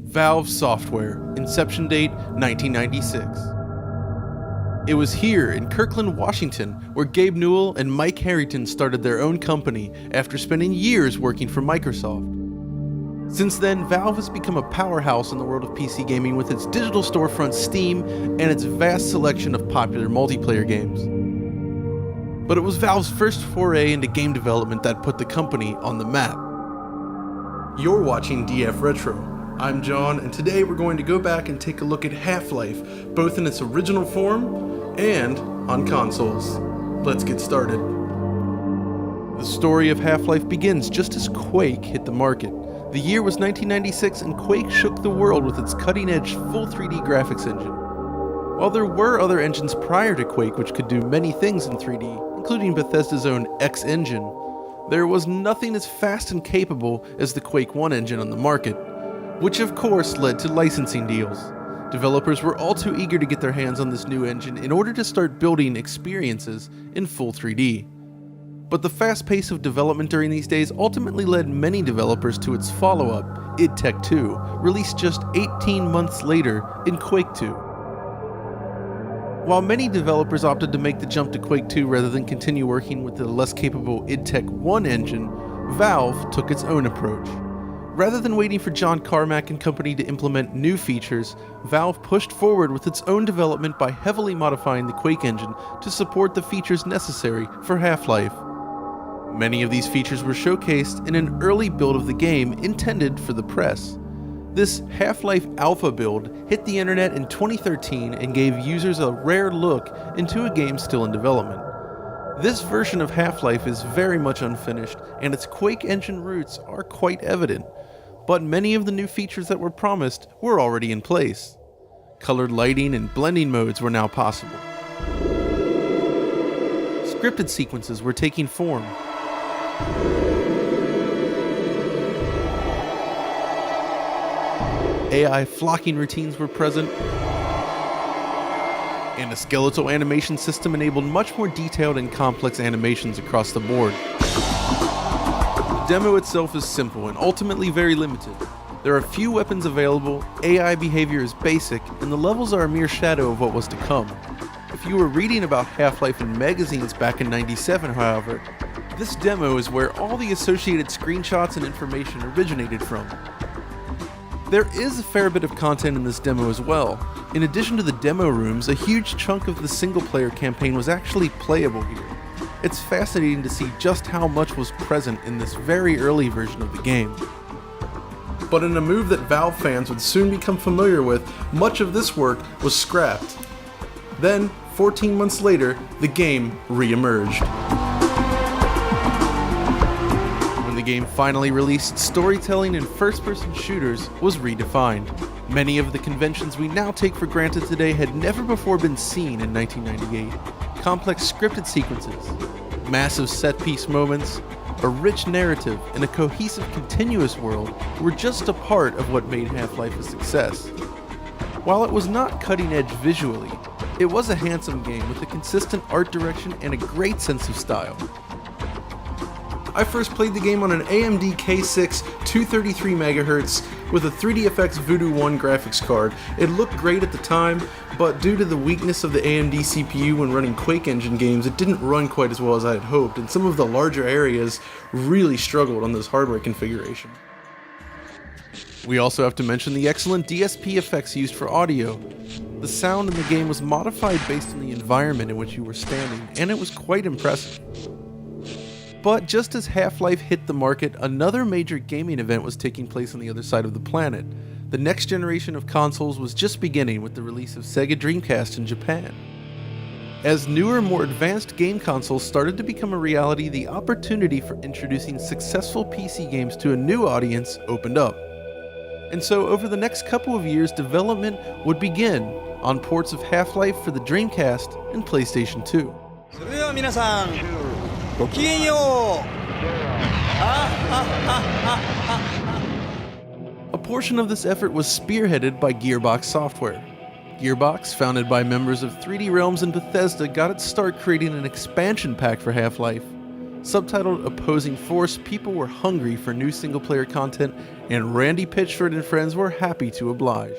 Valve Software, inception date 1996. It was here in Kirkland, Washington, where Gabe Newell and Mike Harrington started their own company after spending years working for Microsoft. Since then, Valve has become a powerhouse in the world of PC gaming with its digital storefront Steam and its vast selection of popular multiplayer games. But it was Valve's first foray into game development that put the company on the map. You're watching DF Retro. I'm John, and today we're going to go back and take a look at Half-Life, both in its original form and on consoles. Let's get started. The story of Half-Life begins just as Quake hit the market. The year was 1996, and Quake shook the world with its cutting-edge full 3D graphics engine. While there were other engines prior to Quake which could do many things in 3D, including Bethesda's own X engine, there was nothing as fast and capable as the Quake 1 engine on the market, which of course led to licensing deals. Developers were all too eager to get their hands on this new engine in order to start building experiences in full 3D. But the fast pace of development during these days ultimately led many developers to its follow-up, id Tech 2, released just 18 months later in Quake 2. While many developers opted to make the jump to Quake 2 rather than continue working with the less capable id Tech 1 engine, Valve took its own approach. Rather than waiting for John Carmack and company to implement new features, Valve pushed forward with its own development by heavily modifying the Quake engine to support the features necessary for Half-Life. Many of these features were showcased in an early build of the game intended for the press. This Half-Life Alpha build hit the internet in 2013 and gave users a rare look into a game still in development. This version of Half-Life is very much unfinished, and its Quake engine roots are quite evident. But many of the new features that were promised were already in place. Colored lighting and blending modes were now possible. Scripted sequences were taking form. AI flocking routines were present, and a skeletal animation system enabled much more detailed and complex animations across the board. The demo itself is simple and ultimately very limited. There are few weapons available, AI behavior is basic, and the levels are a mere shadow of what was to come. If you were reading about Half-Life in magazines back in '97, however, this demo is where all the associated screenshots and information originated from. There is a fair bit of content in this demo as well. In addition to the demo rooms, a huge chunk of the single-player campaign was actually playable here. It's fascinating to see just how much was present in this very early version of the game. But in a move that Valve fans would soon become familiar with, much of this work was scrapped. Then, 14 months later, the game re-emerged. When the game finally released, storytelling in first-person shooters was redefined. Many of the conventions we now take for granted today had never before been seen in 1998. Complex scripted sequences, massive set-piece moments, a rich narrative, and a cohesive continuous world were just a part of what made Half-Life a success. While it was not cutting-edge visually, it was a handsome game with a consistent art direction and a great sense of style. I first played the game on an AMD K6 233MHz with a 3DFX Voodoo 1 graphics card. It looked great at the time, but due to the weakness of the AMD CPU when running Quake engine games, it didn't run quite as well as I had hoped, and some of the larger areas really struggled on this hardware configuration. We also have to mention the excellent DSP effects used for audio. The sound in the game was modified based on the environment in which you were standing, and it was quite impressive. But just as Half-Life hit the market, another major gaming event was taking place on the other side of the planet. The next generation of consoles was just beginning with the release of Sega Dreamcast in Japan. As newer, more advanced game consoles started to become a reality, the opportunity for introducing successful PC games to a new audience opened up. And so over the next couple of years, development would begin on ports of Half-Life for the Dreamcast and PlayStation 2. それでは皆さんごきげんよう A portion of this effort was spearheaded by Gearbox Software. Gearbox, founded by members of 3D Realms and Bethesda, got its start creating an expansion pack for Half-Life. Subtitled Opposing Force, people were hungry for new single-player content, and Randy Pitchford and friends were happy to oblige.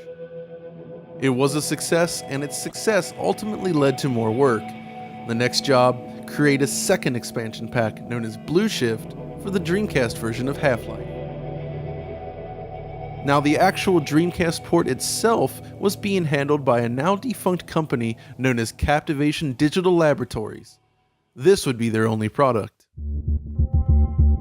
It was a success, and its success ultimately led to more work. The next job, create a second expansion pack known as Blue Shift for the Dreamcast version of Half-Life. Now, the actual Dreamcast port itself was being handled by a now defunct company known as Captivation Digital Laboratories. This would be their only product.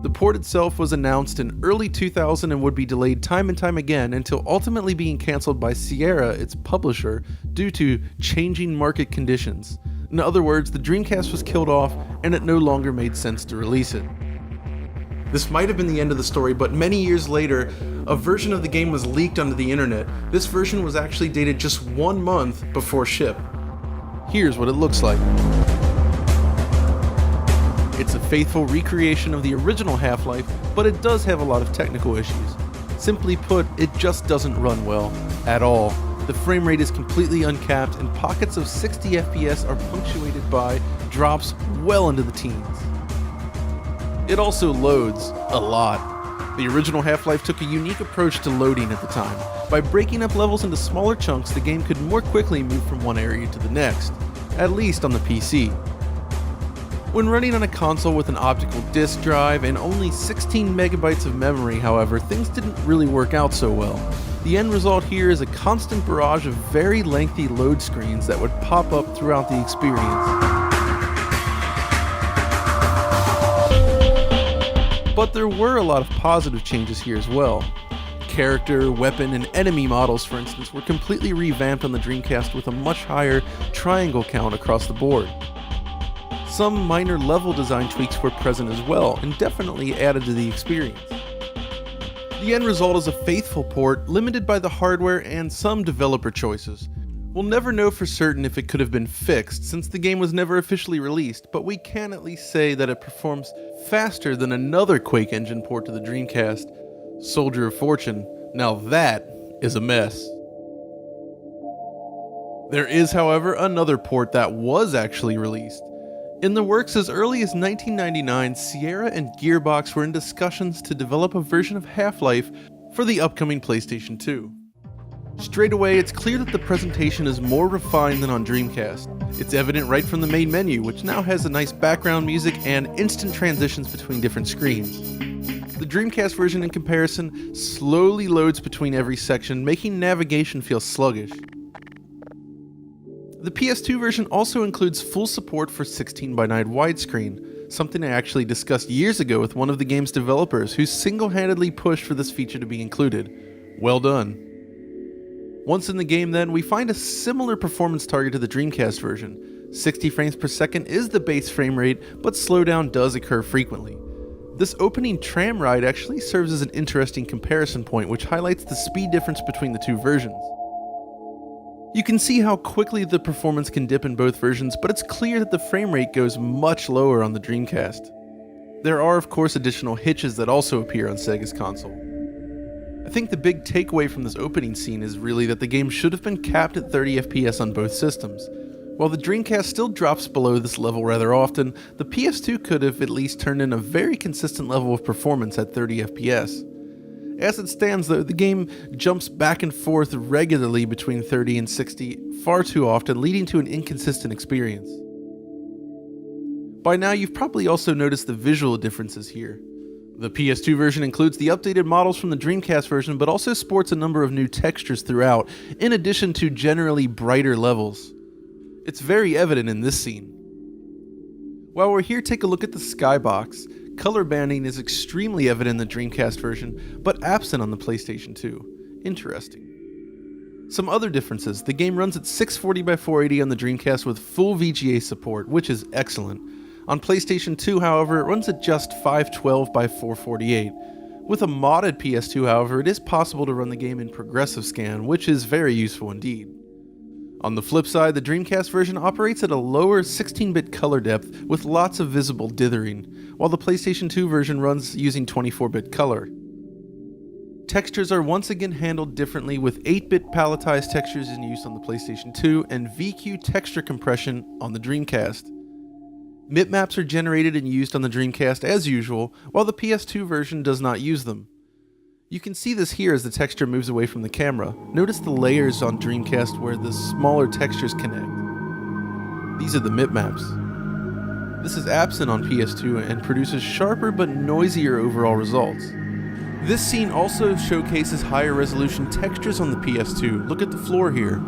The port itself was announced in early 2000 and would be delayed time and time again until ultimately being cancelled by Sierra, its publisher, due to changing market conditions. In other words, the Dreamcast was killed off and it no longer made sense to release it. This might have been the end of the story, but many years later, a version of the game was leaked onto the internet. This version was actually dated just 1 month before ship. Here's what it looks like. It's a faithful recreation of the original Half-Life, but it does have a lot of technical issues. Simply put, it just doesn't run well, at all. The frame rate is completely uncapped, and pockets of 60 FPS are punctuated by drops well into the teens. It also loads a lot. The original Half-Life took a unique approach to loading at the time. By breaking up levels into smaller chunks, the game could more quickly move from one area to the next, at least on the PC. When running on a console with an optical disk drive and only 16 megabytes of memory, however, things didn't really work out so well. The end result here is a constant barrage of very lengthy load screens that would pop up throughout the experience. But there were a lot of positive changes here as well. Character, weapon, and enemy models, for instance, were completely revamped on the Dreamcast with a much higher triangle count across the board. Some minor level design tweaks were present as well, and definitely added to the experience. The end result is a faithful port, limited by the hardware and some developer choices. We'll never know for certain if it could have been fixed, since the game was never officially released, but we can at least say that it performs faster than another Quake engine port to the Dreamcast, Soldier of Fortune. Now that is a mess. There is, however, another port that was actually released. In the works as early as 1999, Sierra and Gearbox were in discussions to develop a version of Half-Life for the upcoming PlayStation 2. Straight away, it's clear that the presentation is more refined than on Dreamcast. It's evident right from the main menu, which now has a nice background music and instant transitions between different screens. The Dreamcast version, in comparison, slowly loads between every section, making navigation feel sluggish. The PS2 version also includes full support for 16:9 widescreen, something I actually discussed years ago with one of the game's developers who single-handedly pushed for this feature to be included. Well done. Once in the game then, we find a similar performance target to the Dreamcast version. 60 frames per second is the base frame rate, but slowdown does occur frequently. This opening tram ride actually serves as an interesting comparison point, which highlights the speed difference between the two versions. You can see how quickly the performance can dip in both versions, but it's clear that the frame rate goes much lower on the Dreamcast. There are of course additional hitches that also appear on Sega's console. I think the big takeaway from this opening scene is really that the game should have been capped at 30 FPS on both systems. While the Dreamcast still drops below this level rather often, the PS2 could have at least turned in a very consistent level of performance at 30 FPS. As it stands though, the game jumps back and forth regularly between 30 and 60 far too often, leading to an inconsistent experience. By now you've probably also noticed the visual differences here. The PS2 version includes the updated models from the Dreamcast version, but also sports a number of new textures throughout, in addition to generally brighter levels. It's very evident in this scene. While we're here, take a look at the skybox. Color banding is extremely evident in the Dreamcast version, but absent on the PlayStation 2. Interesting. Some other differences. The game runs at 640x480 on the Dreamcast with full VGA support, which is excellent. On PlayStation 2, however, it runs at just 512x448. With a modded PS2, however, it is possible to run the game in progressive scan, which is very useful indeed. On the flip side, the Dreamcast version operates at a lower 16-bit color depth with lots of visible dithering, while the PlayStation 2 version runs using 24-bit color. Textures are once again handled differently, with 8-bit palletized textures in use on the PlayStation 2 and VQ texture compression on the Dreamcast. Bitmaps are generated and used on the Dreamcast as usual, while the PS2 version does not use them. You can see this here as the texture moves away from the camera. Notice the layers on Dreamcast where the smaller textures connect. These are the bitmaps. This is absent on PS2 and produces sharper but noisier overall results. This scene also showcases higher resolution textures on the PS2. Look at the floor here.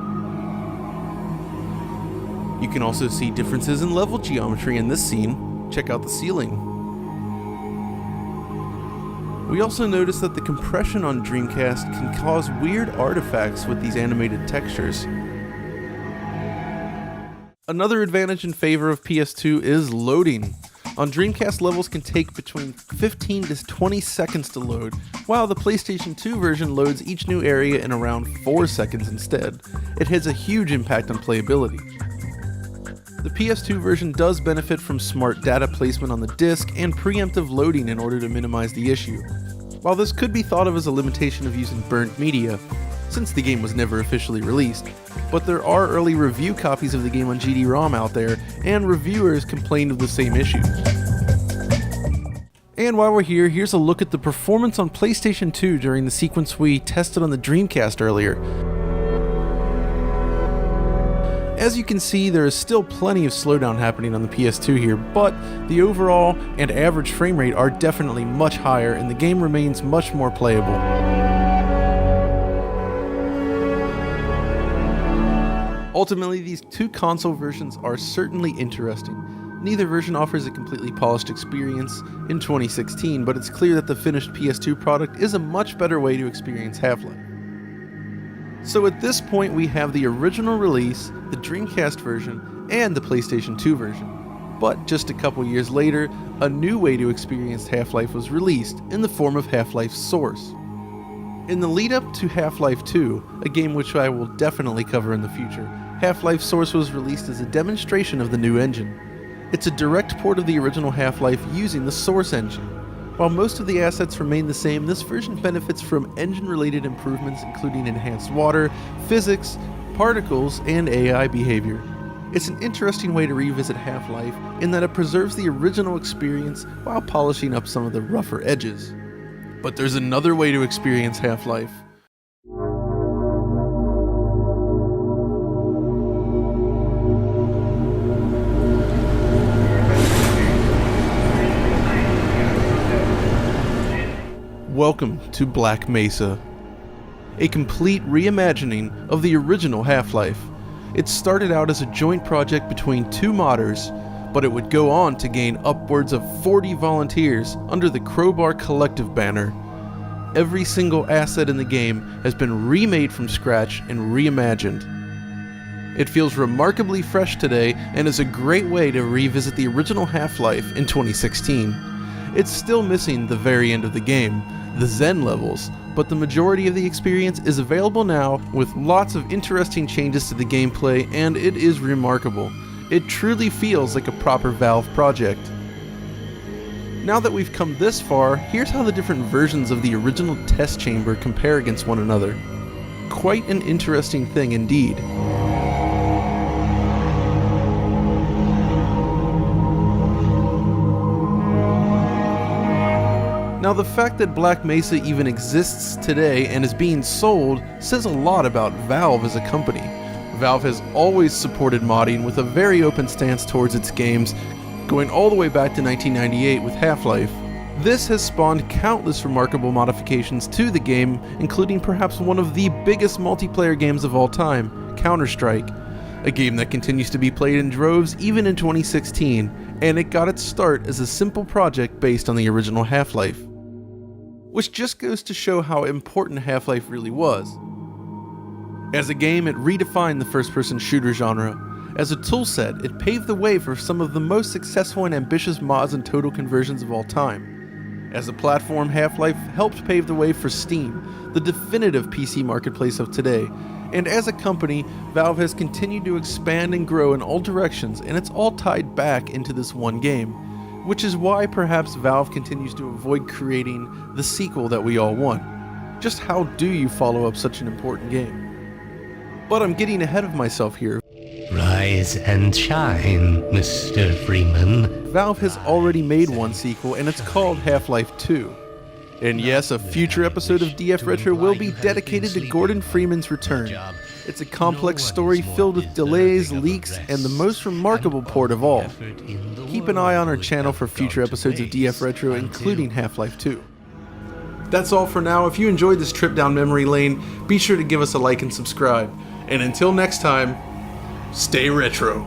You can also see differences in level geometry in this scene. Check out the ceiling. We also notice that the compression on Dreamcast can cause weird artifacts with these animated textures. Another advantage in favor of PS2 is loading. On Dreamcast, levels can take between 15 to 20 seconds to load, while the PlayStation 2 version loads each new area in around 4 seconds instead. It has a huge impact on playability. The PS2 version does benefit from smart data placement on the disc and preemptive loading in order to minimize the issue. While this could be thought of as a limitation of using burnt media, since the game was never officially released, but there are early review copies of the game on GD-ROM out there, and reviewers complained of the same issue. And while we're here, here's a look at the performance on PlayStation 2 during the sequence we tested on the Dreamcast earlier. As you can see, there is still plenty of slowdown happening on the PS2 here, but the overall and average frame rate are definitely much higher and the game remains much more playable. Ultimately, these two console versions are certainly interesting. Neither version offers a completely polished experience in 2016, but it's clear that the finished PS2 product is a much better way to experience Half-Life. So at this point we have the original release, the Dreamcast version, and the PlayStation 2 version. But just a couple years later, a new way to experience Half-Life was released in the form of Half-Life Source. In the lead up to Half-Life 2, a game which I will definitely cover in the future, Half-Life Source was released as a demonstration of the new engine. It's a direct port of the original Half-Life using the Source engine. While most of the assets remain the same, this version benefits from engine-related improvements including enhanced water, physics, particles, and AI behavior. It's an interesting way to revisit Half-Life in that it preserves the original experience while polishing up some of the rougher edges. But there's another way to experience Half-Life. Welcome to Black Mesa, a complete reimagining of the original Half-Life. It started out as a joint project between two modders, but it would go on to gain upwards of 40 volunteers under the Crowbar Collective banner. Every single asset in the game has been remade from scratch and reimagined. It feels remarkably fresh today and is a great way to revisit the original Half-Life in 2016. It's still missing the very end of the game, the Zen levels, but the majority of the experience is available now with lots of interesting changes to the gameplay, and it is remarkable. It truly feels like a proper Valve project. Now that we've come this far, here's how the different versions of the original test chamber compare against one another. Quite an interesting thing indeed. Now, the fact that Black Mesa even exists today and is being sold says a lot about Valve as a company. Valve has always supported modding with a very open stance towards its games, going all the way back to 1998 with Half-Life. This has spawned countless remarkable modifications to the game, including perhaps one of the biggest multiplayer games of all time, Counter-Strike, a game that continues to be played in droves even in 2016, and it got its start as a simple project based on the original Half-Life. Which just goes to show how important Half-Life really was. As a game, it redefined the first-person shooter genre. As a toolset, it paved the way for some of the most successful and ambitious mods and total conversions of all time. As a platform, Half-Life helped pave the way for Steam, the definitive PC marketplace of today. And as a company, Valve has continued to expand and grow in all directions, and it's all tied back into this one game. Which is why perhaps Valve continues to avoid creating the sequel that we all want. Just how do you follow up such an important game? But I'm getting ahead of myself here. Rise and shine, Mr. Freeman. Valve has already made one sequel, and it's called Half-Life 2. And yes, a future episode of DF Retro will be dedicated to Gordon Freeman's return. It's a complex story filled with delays, leaks, and the most remarkable port of all. Keep an eye on our channel for future episodes of DF Retro, including Half-Life 2. That's all for now. If you enjoyed this trip down memory lane, be sure to give us a like and subscribe. And until next time, stay retro.